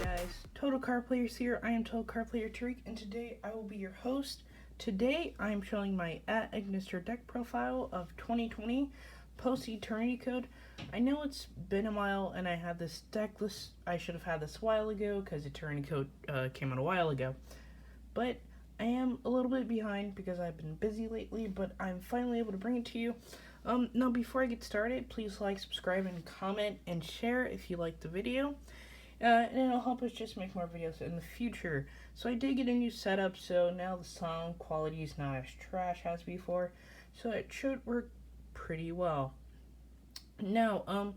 Guys, Total Card Players here. I am Total Card Player Tariq, and today I will be your host. Today I am showing my at Ignister deck profile of 2020 post Eternity Code. I know it's been a while, and I had this deck list. I should have had this a while ago because Eternity Code came out a while ago. But I am a little bit behind because I've been busy lately, but I'm finally able to bring it to you. Now before I get started, please like, subscribe, and comment, and share if you like the video. And it'll help us just make more videos in the future. So I did get a new setup, so now the sound quality is not as trash as before. So it should work pretty well. Now,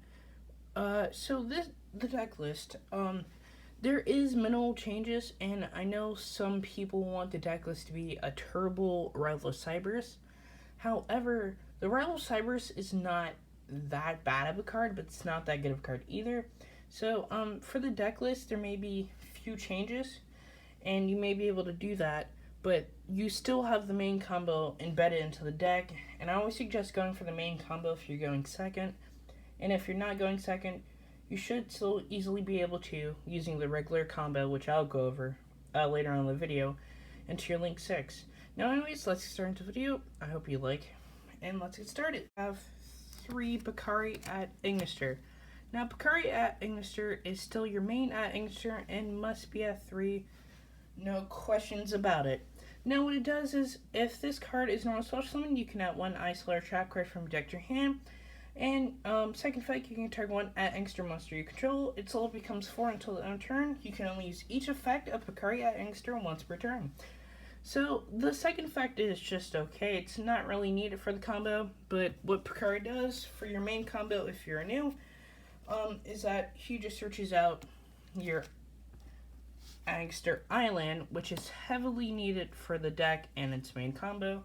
so the deck list, there is minimal changes, and I know some people want the deck list to be a Turbo Rival Cyberus. However, the Rival Cyberus is not that bad of a card, but it's not that good of a card either. So, for the deck list, there may be few changes, and you may be able to do that, but you still have the main combo embedded into the deck, and I always suggest going for the main combo if you're going second, and if you're not going second, you should still easily be able to, using the regular combo, which I'll go over later on in the video, into your Link 6. Now anyways, let's get started into the video. I hope you like, and let's get started. I have 3 Picari at Ignister. Now, Picari at Ignister is still your main at Ignister and must be at 3. No questions about it. Now, what it does is, if this card is normal special summon, you can add 1 Ice Layer Trap card from your deck to your hand. And, second effect, you can target 1 at Ignister monster you control. Its level becomes 4 until the end of turn. You can only use each effect of Picari at Ignister once per turn. So, the second effect is just okay. It's not really needed for the combo, but what Picari does for your main combo, if you're new, is that he just searches out your Ignister Island, which is heavily needed for the deck and its main combo.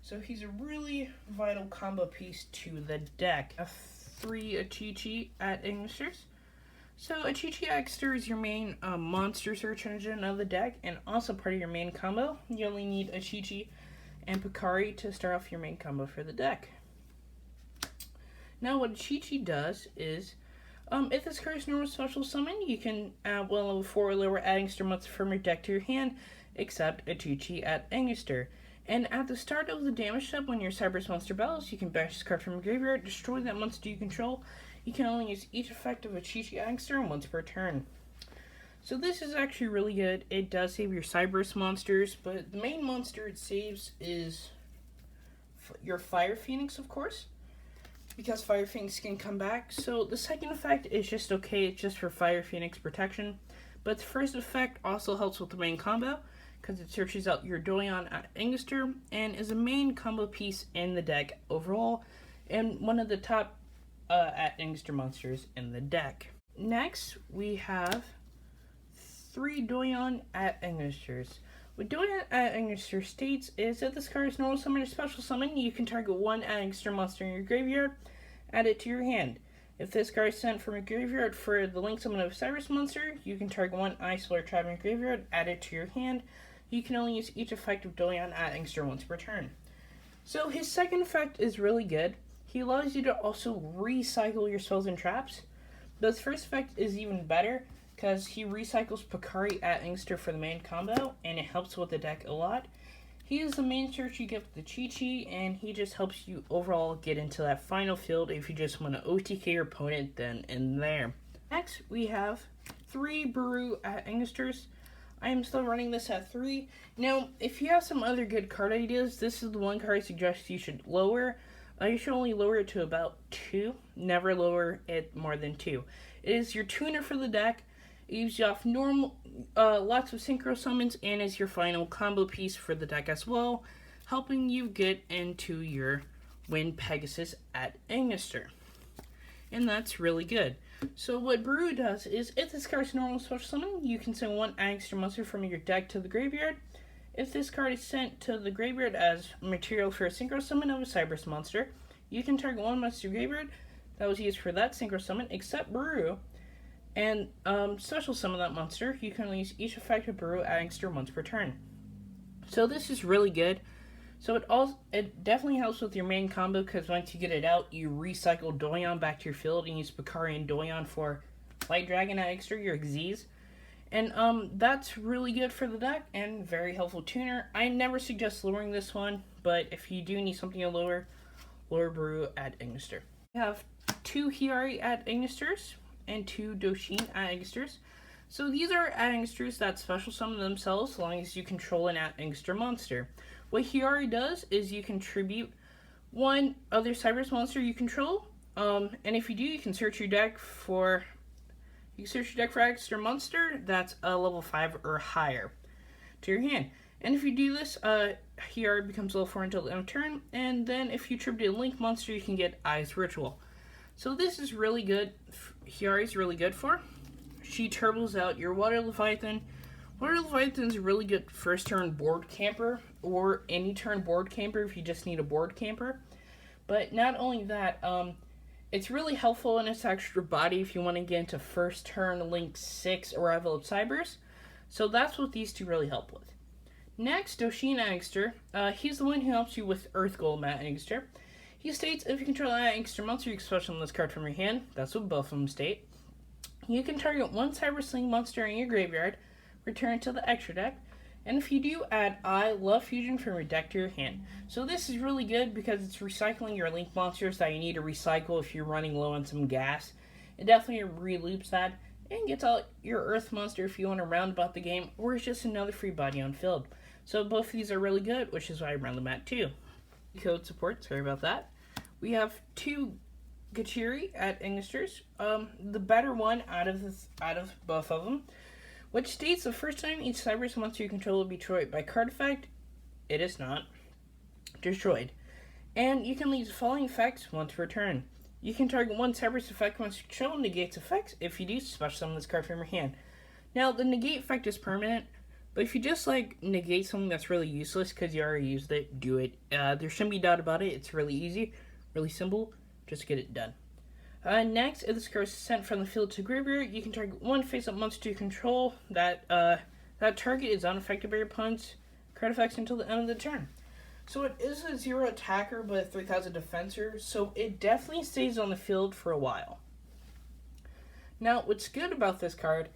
So he's a really vital combo piece to the deck. A 3 Achichi at Ignisters. So Achichi Ignister is your main monster search engine of the deck, and also part of your main combo. You only need Achichi and Picari to start off your main combo for the deck. Now what Achichi does is, if this card is normal special summon, you can add 1 level 4 or lower Ignister monster from your deck to your hand, except Achichi at Ignister. And at the start of the damage step, when your Cyberus monster battles, you can banish this card from your graveyard, destroy that monster you control. You can only use each effect of Achichi Ignister once per turn. So this is actually really good. It does save your Cyberus monsters, but the main monster it saves is your Fire Phoenix, of course, because Fire Phoenix can come back. So the second effect is just okay, it's just for Fire Phoenix protection. But the first effect also helps with the main combo, because it searches out your Doyon at Ignister, and is a main combo piece in the deck overall, and one of the top at Ignister monsters in the deck. Next, we have 3 Doyon at Ignisters. What Doyon at Ignister states is that this card is normal summon or special summon. You can target 1 at Ignister monster in your graveyard, add it to your hand. If this card is sent from your graveyard for the link summon of a Cyberus monster, you can target 1 Ice Layer Trap in your graveyard, add it to your hand. You can only use each effect of Doyon at Ignister once per turn. So his second effect is really good. He allows you to also recycle your spells and traps. But his first effect is even better, because he recycles Picari at Ignister for the main combo, and it helps with the deck a lot. He is the main search you get with the Chi-Chi, and he just helps you overall get into that final field if you just want to OTK your opponent then and there. Next, we have 3 Buru at Ignisters. I am still running this at 3. Now, if you have some other good card ideas, this is the one card I suggest you should lower. You should only lower it to about 2. Never lower it more than 2. It is your tuner for the deck. It gives you off normal, lots of synchro summons, and is your final combo piece for the deck as well, helping you get into your Wind Pegasus at Ignister. And that's really good. So what Buru does is, if this card is normal special summon, you can send 1 Ignister monster from your deck to the graveyard. If this card is sent to the graveyard as material for a synchro summon of a Cyberus monster, you can target 1 monster graveyard that was used for that synchro summon, except Buru, and special summon that monster. You can only use each effect of Buru at Ignister once per turn. So this is really good. So it definitely helps with your main combo because once you get it out, you recycle Doyon back to your field and use Bakari and Doyon for Light Dragon at extra, your Xyz. And that's really good for the deck and very helpful tuner. I never suggest lowering this one, but if you do need something to lower Brew at Ignister. We have 2 Hiyari at Ignisters and 2 Doshin at Ignisters. So these are at Ignisters that special summon themselves as long as you control an at Ignister monster. What Hiyari does is you contribute 1 other Cyberse monster you control, and if you do, you can search your deck for extra monster that's a level 5 or higher to your hand. And if you do this, Hiyari becomes level 4 until the end of turn, and then if you tribute a Link monster, you can get I's Ritual. So this is really good. Hiyari's really good for. She turbos out your Water Leviathan. Water Leviathan is a really good first turn board camper, or any turn board camper if you just need a board camper. But not only that, it's really helpful in its extra body if you want to get into first turn Link 6 Arrival of Cyberse. So that's what these two really help with. Next, Doshin Angster. He's the one who helps you with Earth Golem at Angster. He states, if you control an Angster monster, you can special this card from your hand. That's what both of them state. You can target 1 Cyber Link monster in your graveyard, return to the extra deck, and if you do, add Love Fusion from your deck to your hand. So this is really good because it's recycling your Link monsters that you need to recycle if you're running low on some gas. It definitely re-loops that and gets out your Earth monster if you want to roundabout the game, or it's just another free body on field. So both of these are really good, which is why I run them at 2. Code support, sorry about that. We have 2 Gachiri at Ignisters. The better one out of both of them, which states the first time each Cyberse monster you control will be destroyed by card effect. It is not destroyed. And you can leave the following effects once per turn. You can target 1 Cyberse effect once you control negates effects. If you do, special summon this card from your hand. Now, the negate effect is permanent, but if you just negate something that's really useless because you already used it, do it. There shouldn't be doubt about it. It's really easy, really simple. Just get it done. Next, if this card is sent from the field to graveyard, you can target 1 face-up monster you control. That target is unaffected by your opponent's card effects until the end of the turn. So it is a 0 attacker but a 3000 defensor, so it definitely stays on the field for a while. Now, what's good about this card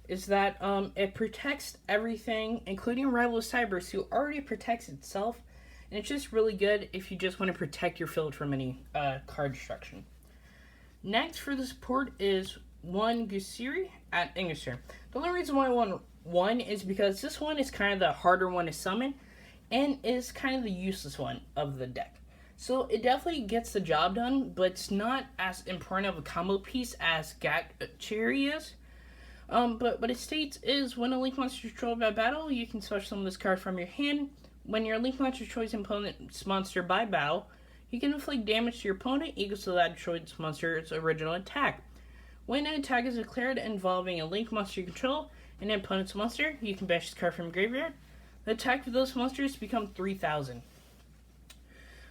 is that it protects everything, including Arrival of Cyberse, who already protects itself, and it's just really good if you just want to protect your field from any card destruction. Next for the support is 1 Gusiri at Ignister. The only reason why I want 1 is because this one is kind of the harder one to summon, and is kind of the useless one of the deck. So it definitely gets the job done, but it's not as important of a combo piece as Gachiri is. But what it states is, when a Link monster is destroyed by battle, you can special summon this card from your hand. When your Link monster destroys an opponent's monster by battle, you can inflict damage to your opponent equal to that destroyed monster's original attack. When an attack is declared involving a Link monster you control and an opponent's monster, you can banish this card from graveyard. The attack for those monsters become 3000.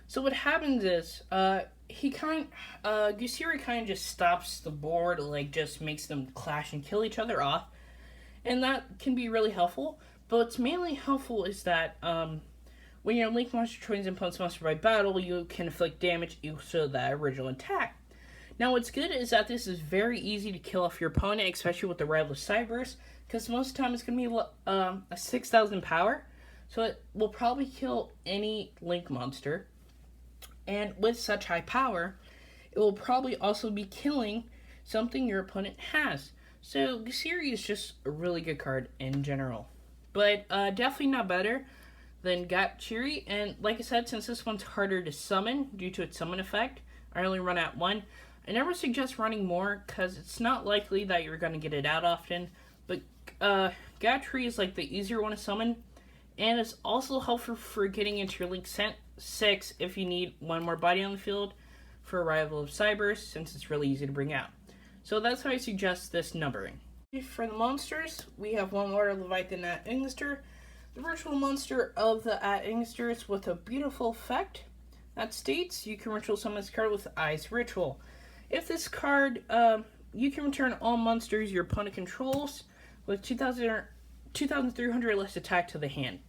So what happens is, Gusiri kind of just stops the board, just makes them clash and kill each other off, and that can be really helpful. But what's mainly helpful is that when your Link monster joins an opponent's monster by battle, you can inflict damage equal to that original attack. Now, what's good is that this is very easy to kill off your opponent, especially with the Arrival of Cyberse, because most of the time it's going to be a 6000 power, so it will probably kill any Link monster. And with such high power, it will probably also be killing something your opponent has. So Gusiri is just a really good card in general, but definitely not better than Gachiri. And like I said, since this one's harder to summon due to its summon effect, I only run at 1. I never suggest running more because it's not likely that you're going to get it out often. But Gachiri is the easier one to summon, and it's also helpful for getting into your Link 6 if you need 1 more body on the field for Arrival of Cyberse, since it's really easy to bring out. So that's how I suggest this numbering. For the monsters, we have 1 Water Leviathan at Ignister, the virtual monster of the at Ignisters with a beautiful effect that states you can ritual summon this card with I's Ritual. If this card, you can return all monsters your opponent controls with 2,300 less attack to the hand.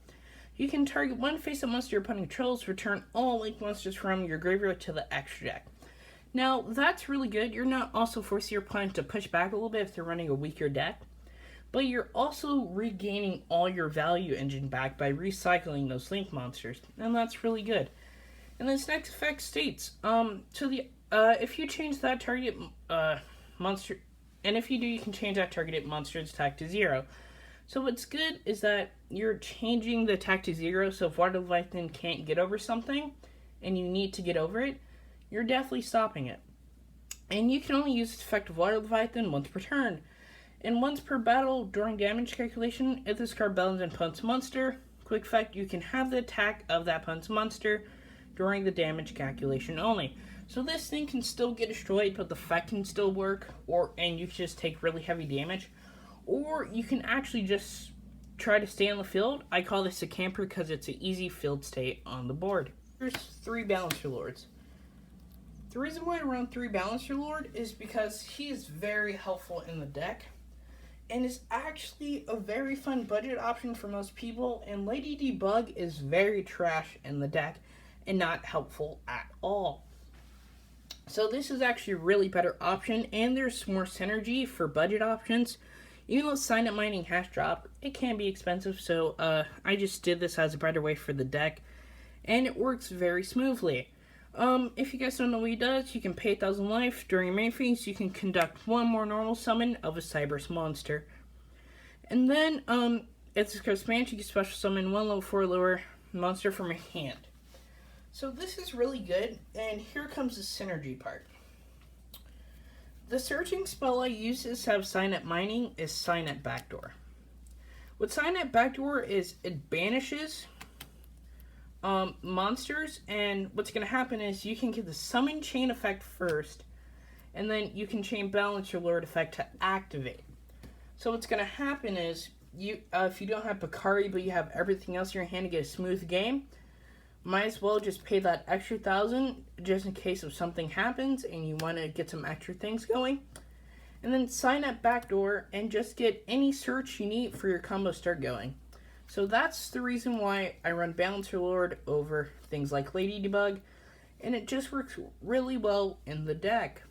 You can target one face-up monster your opponent controls, return all link monsters from your graveyard to the extra deck. Now, that's really good. You're not also forcing your opponent to push back a little bit if they're running a weaker deck, but you're also regaining all your value engine back by recycling those link monsters, and that's really good. And this next effect states, if you change that target monster, and if you do, you can change that targeted monster's attack to 0. So what's good is that you're changing the attack to 0, so if Water Leviathan can't get over something, and you need to get over it, you're definitely stopping it. And you can only use this effect of Water Leviathan once per turn. And once per battle, during damage calculation, if this card battles an opponent's monster, quick effect, you can have the attack of that opponent's monster during the damage calculation only. So this thing can still get destroyed, but the effect can still work, and you can just take really heavy damage. Or you can actually just try to stay on the field. I call this a camper because it's an easy field state on the board. Here's 3 Balancer Lords. The reason why I run 3 Balancer Lord is because he is very helpful in the deck, and is actually a very fun budget option for most people, and Lady Debug is very trash in the deck and not helpful at all. So this is actually a really better option, and there's more synergy for budget options. Even though Sign Up Mining has dropped, it can be expensive, so I just did this as a better way for the deck, and it works very smoothly. If you guys don't know what he does, you can pay 1,000 life. During your main phase, you can conduct one more normal summon of a Cyberse monster. And then, if this card spans, you can special summon one level 4 lower monster from your hand. So this is really good, and here comes the synergy part. The searching spell I use to have Sign Up Mining is Sign Up Backdoor. What Sign Up Backdoor is, it banishes monsters, and what's going to happen is you can get the Summon Chain effect first, and then you can chain Balancer Lord effect to activate. So what's going to happen is, if you don't have Bakari but you have everything else in your hand to get a smooth game, might as well just pay that extra 1,000 just in case if something happens and you want to get some extra things going. And then Sign Up Backdoor and just get any search you need for your combo start going. So that's the reason why I run Balancer Lord over things like Lady Debug, and it just works really well in the deck.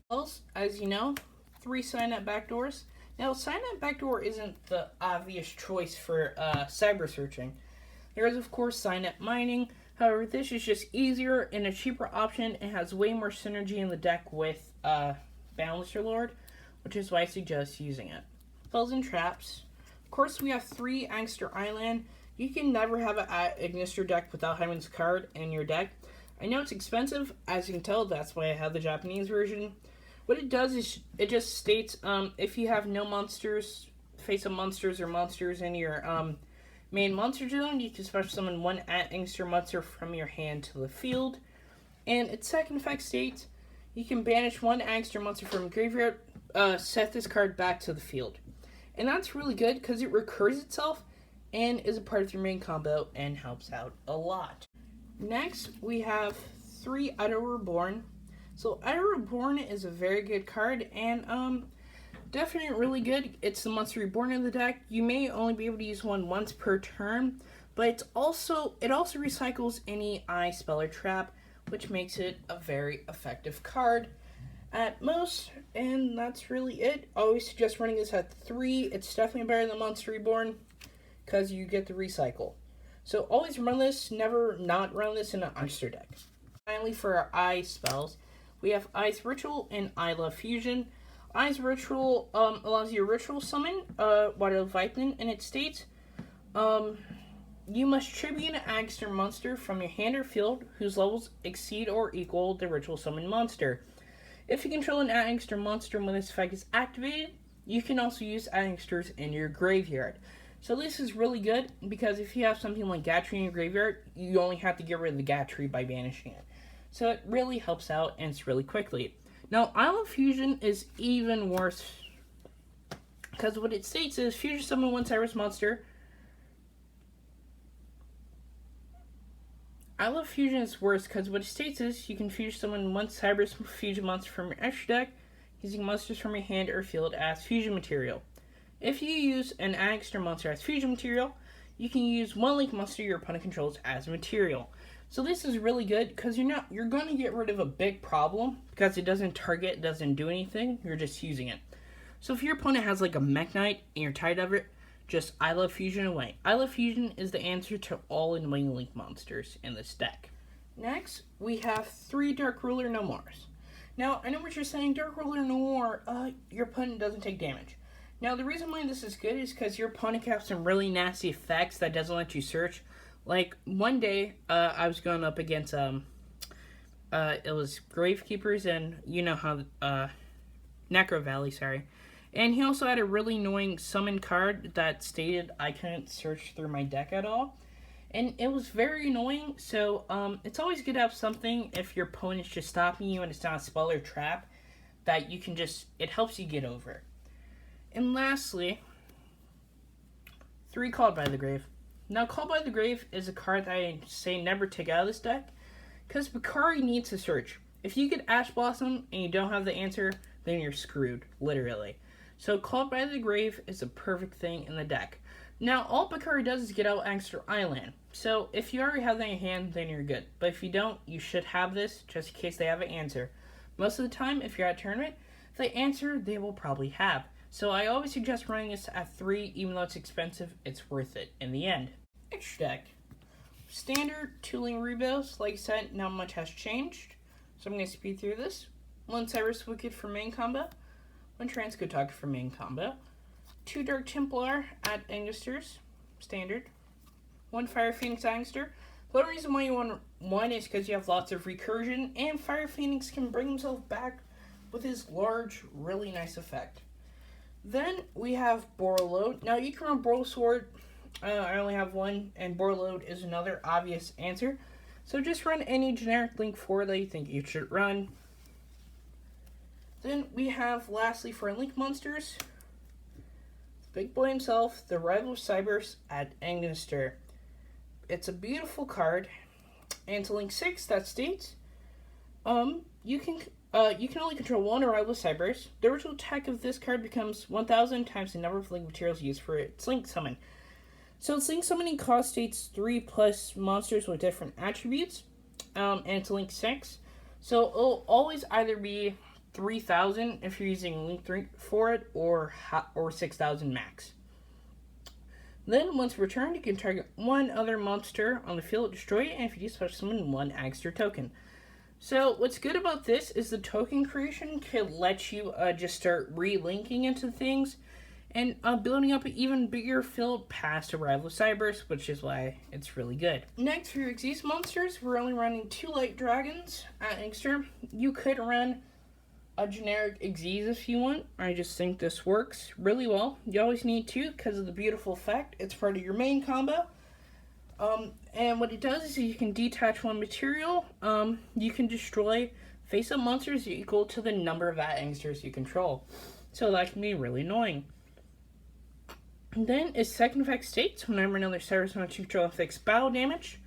Also, as you know, 3 Sign Up Backdoors. Now, Sign Up Backdoor isn't the obvious choice for cyber searching. There is, of course, Sign Up Mining. However, this is just easier and a cheaper option and has way more synergy in the deck with Balancer Lord, which is why I suggest using it. Spells and Traps. Of course, we have 3 Angster Island. You can never have an Ignister deck without having this card in your deck. I know it's expensive, as you can tell, that's why I have the Japanese version. What it does is, it just states, if you have no monsters, face-up monsters or monsters in your main monster zone, you can special summon 1 Angster monster from your hand to the field. And its second effect states, you can banish 1 Angster monster from graveyard, set this card back to the field. And that's really good because it recurs itself and is a part of your main combo and helps out a lot. Next, we have 3 Idle Reborn. So Idle Reborn is a very good card, and definitely really good. It's the monster reborn in the deck. You may only be able to use one once per turn, but it also recycles any eye spell or trap, which makes it a very effective card at most, and that's really it. I always suggest running this at 3. It's definitely better than Monster Reborn because you get the recycle. So always run this, never not run this in an Oyster deck. Finally, for our eye spells, we have Eye's Ritual and I Love Fusion. Eye's Ritual allows you to ritual summon Water Leviathan, and it states, you must tribute an Angster monster from your hand or field whose levels exceed or equal the ritual summon monster. If you control an Angster monster when this effect is activated, you can also use Angsters in your graveyard. So this is really good because if you have something like Gatry in your graveyard, you only have to get rid of the Gatry by banishing it. So it really helps out, and it's really quickly. Now, I Love Fusion is even worse because what it states is fusion summon 1 Cyberse monster. I Love Fusion is worse because what it states is you can fusion summon 1 Cyberse fusion monster from your extra deck using monsters from your hand or field as fusion material. If you use an Angster monster as fusion material, you can use one Link Monster your opponent controls as material. So this is really good because you're going to get rid of a big problem because it doesn't target, it doesn't do anything. You're just using it. So if your opponent has like a Mech Knight and you're tired of it, just I Love Fusion away. I Love Fusion is the answer to all annoying Link monsters in this deck. Next, we have 3 Dark Ruler No Mores. Now, I know what you're saying, Dark Ruler No More, your opponent doesn't take damage. Now, the reason why this is good is because your opponent can have some really nasty effects that doesn't let you search. Like, one day, I was going up against, it was Gravekeepers and, you know how, Necro Valley, sorry. And he also had a really annoying summon card that stated I couldn't search through my deck at all. And it was very annoying, so it's always good to have something if your opponent's just stopping you and it's not a spell or trap that you can just, it helps you get over. And lastly, 3 Called by the Grave. Now, Called by the Grave is a card that I say never take out of this deck because Bakari needs to search. If you get Ash Blossom and you don't have the answer, then you're screwed, literally. So Called by the Grave is a perfect thing in the deck. Now, all Bakari does is get out Angster Island. So if you already have that in your hand, then you're good. But if you don't, you should have this just in case they have an answer. Most of the time, if you're at a tournament, the answer they will probably have. So I always suggest running this at 3, even though it's expensive, it's worth it in the end. Next deck. Standard 2 Ling Rebos. Like I said, not much has changed. So I'm going to speed through this. 1 Cyrus Wicked for main combo. 1 Transcotaka for main combo. 2 Dark Templar at Angsters, standard. 1 Fire Phoenix Angster. The only reason why you want 1 is because you have lots of recursion, and Fire Phoenix can bring himself back with his large, really nice effect. Then we have Borreload. Now you can run Borrelsword. I only have 1, and Borreload is another obvious answer. So just run any generic Link 4 that you think you should run. Then we have, lastly, for Link Monsters, Big Boy himself, the Rival of Cybers at Angster. It's a beautiful card, and to Link 6 that states, you can only control 1 Rival of Cybers. The original attack of this card becomes 1,000 times the number of Link materials used for its Link summon. So its Link summoning cost states 3 plus monsters with different attributes, and it's Link 6. So it'll always either be 3,000 if you're using Link 3 for it, or 6,000 max. Then, once returned, you can target 1 other monster on the field, destroy it, and if you do, special summon 1 Angster token. So, what's good about this is the token creation can let you just start relinking into things, and building up an even bigger field past a Rival of Cybers, which is why it's really good. Next, for your Xyz monsters, we're only running 2 Light Dragons at Angster. You could run a generic Xyz if you want. I just think this works really well. You always need 2 because of the beautiful effect. It's part of your main combo. And what it does is you can detach 1 material. You can destroy face-up monsters equal to the number of Angsters you control. So that can be really annoying. And then its second effect states, whenever another Cyrus monster you control affects battle damage,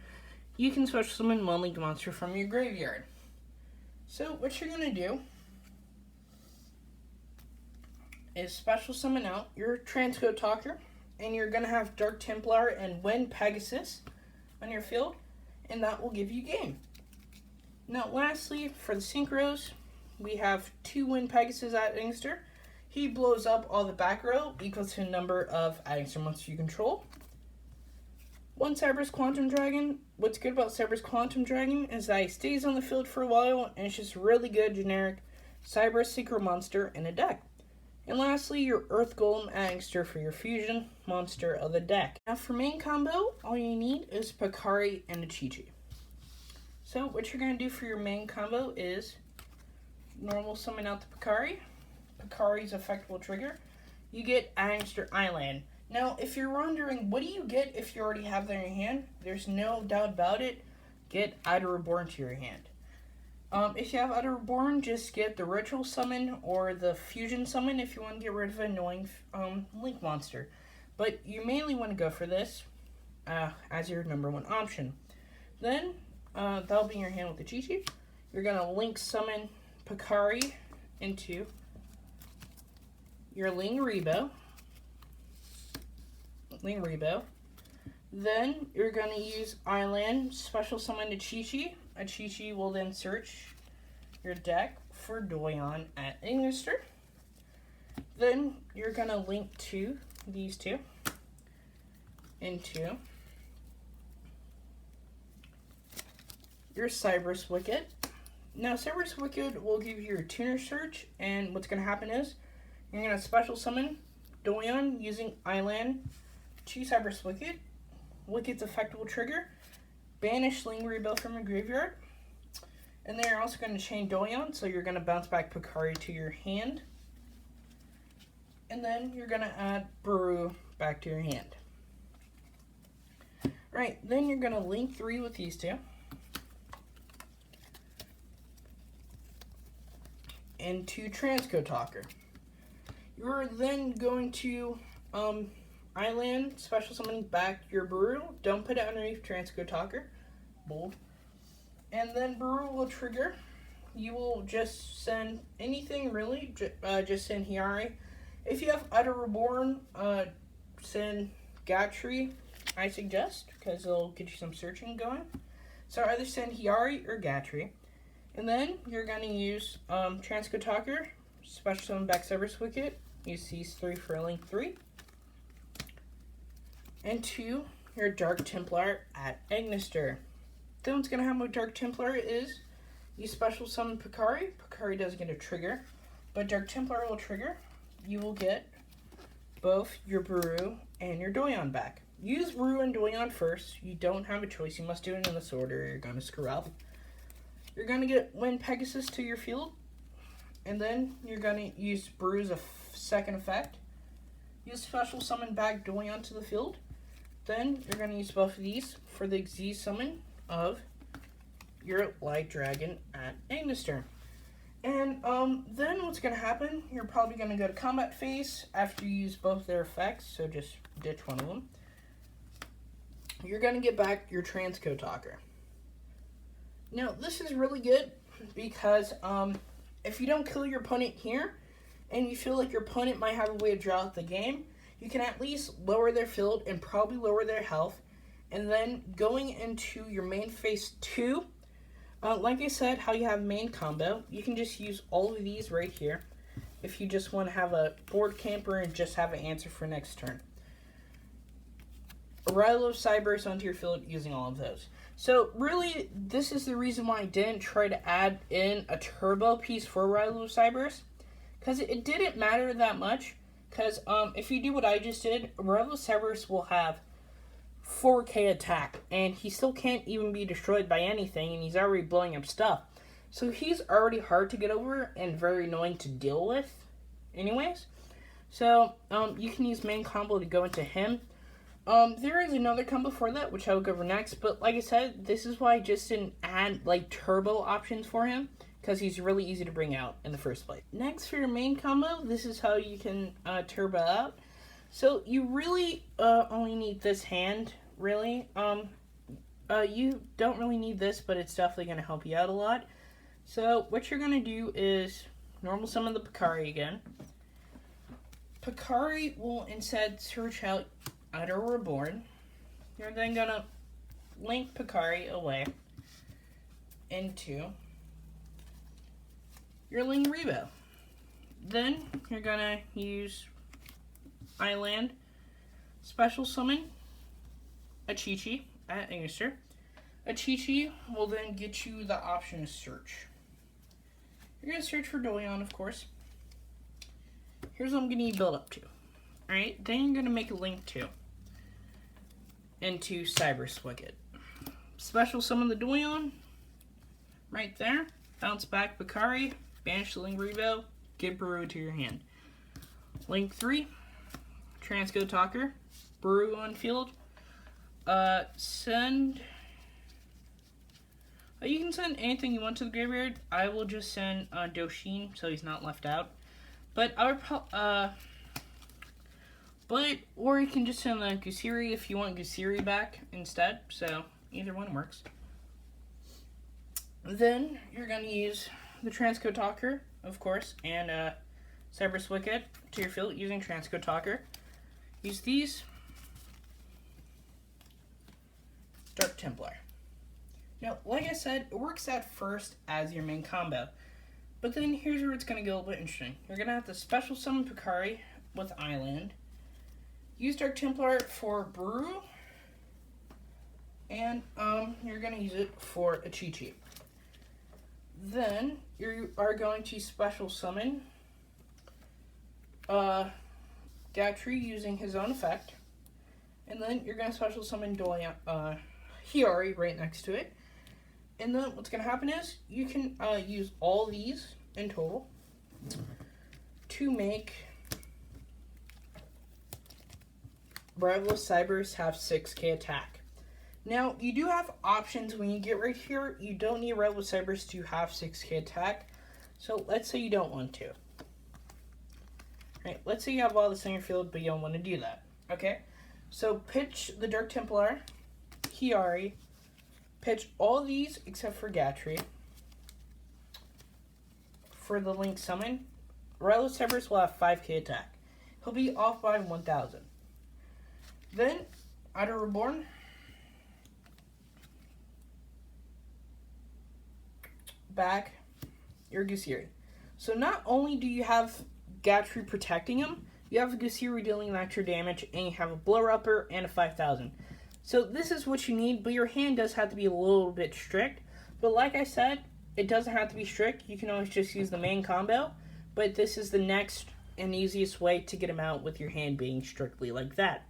you can special summon 1 Link monster from your graveyard. So what you're going to do is special summon out your Transcotaka, and you're going to have Dark Templar and Wind Pegasus on your field, and that will give you game. Now lastly, for the Synchros, we have 2 Wind Pegasus at Angster. He blows up all the back row, equal to the number of Angster monsters you control. 1 Cyberus Quantum Dragon. What's good about Cyberus Quantum Dragon is that he stays on the field for a while, and it's just really good generic Cyberus Synchro monster in a deck. And lastly, your Earth Golem Angster for your fusion monster of the deck. Now for main combo, all you need is Bakari and a Chi-Chi. So what you're going to do for your main combo is normal summon out the Bakari. Bakari's effect will trigger. You get Angster Island. Now, if you're wondering, what do you get if you already have that in your hand? There's no doubt about it. Get Ida Reborn to your hand. If you have Ida Reborn, just get the Ritual Summon or the Fusion Summon if you want to get rid of an annoying Link monster. But you mainly want to go for this as your number 1 option. Then, that'll be in your hand with the Chi-Chi. You're going to Link Summon Bakari into your Ling Rebo. Then you're going to use Island, special summon a Chi-Chi. A Chi-Chi will then search your deck for Doyon at Ignister. Then you're going to link to these two into your Cyberse Wicket. Now, Cyberse Wicket will give you your tuner search, and what's going to happen is you're going to special summon Doyon using Island to Cyberse Wicket. Wicket's effect will trigger banish Ling Rebel from your graveyard. And then you're also going to chain Doyon, so you're going to bounce back Picari to your hand. And then you're going to add Buru back to your hand. Right, then you're going to link 3 with these two. Into Transcode Talker. You're then going to Island, special summon back your Buru. Don't put it underneath Transcode Talker. Bold. And then Buru will trigger. You will just send anything really. Just send Hiyari. If you have Utter Reborn, send Gatry, I suggest, because it'll get you some searching going. So either send Hiyari or Gatry. And then you're going to use Transcode Talker, special summon back Cyberse Wicket. Use these 3 for link 3. And 2, your Dark Templar at Ignister. Then what's going to happen with Dark Templar is you special summon Picari. Picari doesn't get a trigger, but Dark Templar will trigger. You will get both your Buru and your Doyon back. Use Buru and Doyon first. You don't have a choice. You must do it in this order or you're going to screw up. You're going to get Wind Pegasus to your field. And then you're going to use Buru's second effect. Use special summon back Doyon to the field. Then you're going to use both of these for the Z summon of your Light Dragon at Ignister. And then what's going to happen, you're probably going to go to combat phase after you use both their effects, so just ditch one of them. You're going to get back your Transcode Talker. Now, this is really good because if you don't kill your opponent here, and you feel like your opponent might have a way to draw out the game, you can at least lower their field and probably lower their health. And then going into your main phase 2, like I said, how you have main combo, you can just use all of these right here if you just want to have a board camper and just have an answer for next turn. Arrival of Cyberse onto your field using all of those. So really, this is the reason why I didn't try to add in a turbo piece for Arrival of Cyberse, because it didn't matter that much. Because if you do what I just did, Arrival of Cyberse will have 4K attack, and he still can't even be destroyed by anything, and he's already blowing up stuff. So he's already hard to get over and very annoying to deal with anyways. So you can use main combo to go into him. There is another combo for that, which I will go over next, but like I said, this is why I just didn't add like turbo options for him, because he's really easy to bring out in the first place. Next, for your main combo, this is how you can turbo out. So you really only need this hand, really. You don't really need this, but it's definitely going to help you out a lot. So what you're going to do is normal summon the Picari again. Picari will instead search out Utter Reborn. You're then going to link Picari away into your Ling Rebel. Then you're going to use Island, special summon a Chi-Chi at Ignister. A Chi-Chi will then get you the option to search. You're going to search for Doyon, of course. Here's what I'm going to need build up to. Alright, then you're going to make a link to into Cyberse Wicket. Special summon the Doyon right there. Bounce back Picari, banish the Ling Rebel, get Buru to your hand. Link 3. Transcode Talker, Buru on field. Send. You can send anything you want to the graveyard. I will just send Doshin so he's not left out. But I would or you can just send Gusiri if you want Gusiri back instead. So either one works. Then you're gonna use the Transcode Talker, of course, and Cyberse Wicket to your field using Transcode Talker. Use these Templar. Now, like I said, it works at first as your main combo. But then here's where it's going to get a little bit interesting. You're going to have to special summon Picari with Island. Use Dark Templar for Brew. And you're going to use it for a Chi-Chi. Then you are going to special summon Gatry using his own effect. And then you're going to special summon Hiyari right next to it. And then what's going to happen is you can use all these in total to make Rivalous Cybers have 6k attack. Now, you do have options when you get right here. You don't need Rivalous Cybers to have 6k attack. So let's say you don't want to. Right, let's say you have all this on your field, but you don't want to do that. Okay? So pitch the Dark Templar, Hiyari, pitch all these except for Gatry. For the Link Summon, Rivalous Cybers will have 5k attack. He'll be off by 1,000. Then, Outer Reborn, back your Gusiri. So not only do you have Gatry protecting him, you have a Gusiri dealing extra damage, and you have a blower upper and a 5,000. So this is what you need, but your hand does have to be a little bit strict. But like I said, it doesn't have to be strict. You can always just use the main combo, but this is the next and easiest way to get him out with your hand being strictly like that.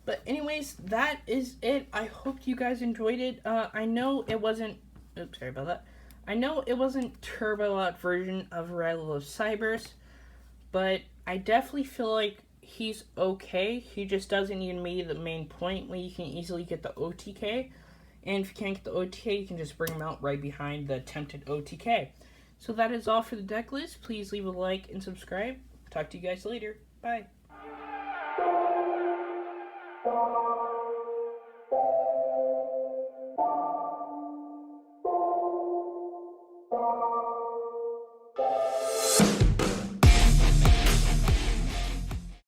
But anyways, that is it. I hope you guys enjoyed it. I know it wasn't... Oops, sorry about that. I know it wasn't Turbo Out version of Rivalous Cybers, but I definitely feel like he's okay. He just doesn't need to be the main point when you can easily get the OTK. And if you can't get the OTK, you can just bring him out right behind the attempted OTK. So that is all for the deck list. Please leave a like and subscribe. Talk to you guys later. Bye.